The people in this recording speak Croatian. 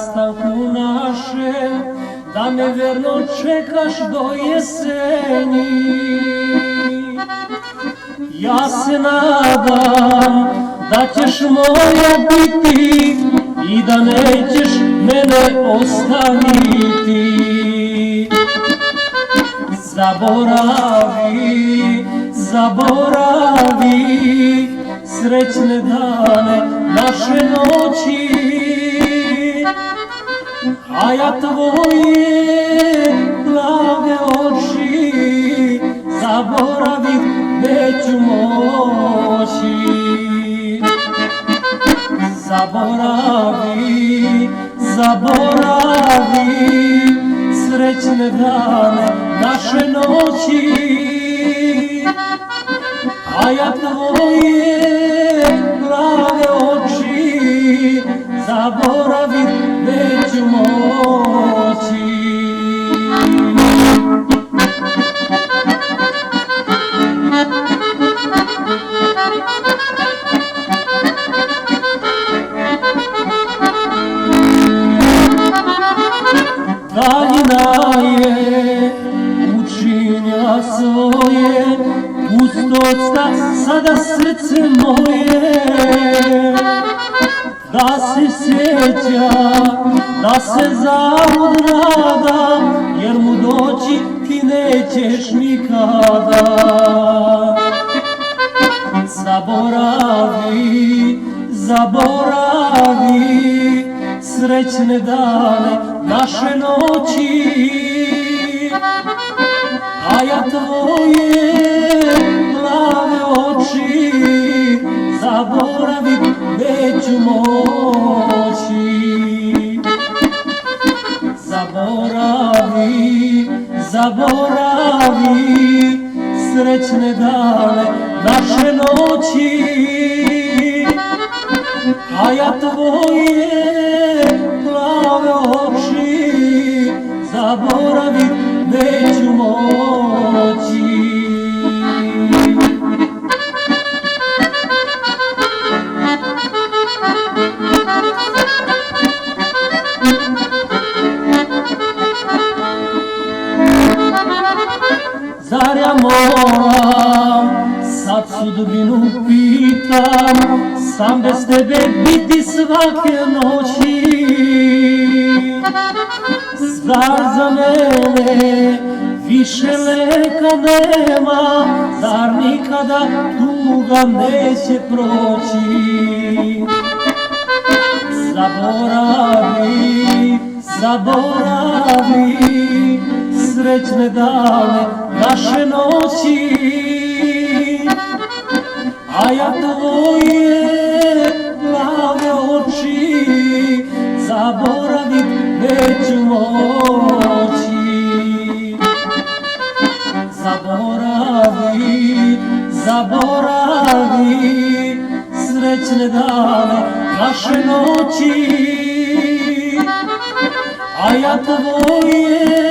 rastanku našem, da me verno čekaš do jeseni. Ja se nadam da ćeš moja biti i da nećeš mene ostaviti. Zaboravi, zaboravi srećne dane naše noći, a ja tvoje plave oči zaboravit neću moći. Zaboravi, zaboravi srećne dane naše noći, a ja tvoje plave oči zaboravit neću moći. Daljina je učinila svoje, pustosta sada srce moje, da se sjeća, da se zavod nada, jer mu doći ti nećeš nikada. Zaboravi, zaboravi srećne dane naše noći, a ja tvoje plave oči zaboravit neću moći. Zaboravi, zaboravi srećne dane naše noći, a ja tvoje plave oči zaboravit neću moći. Zar ja moram sad sudbinu pitam, sam bez tebe biti svake noći? Zar za mene više leka nema, zar nikada tuga neće proći? Zaboravi, zaboravi srećne dane naše noći, a ja tvoje plave oči zaboravit neću moći. Zaboravi, zaboravi srećne dane naše noći, a ja tvoje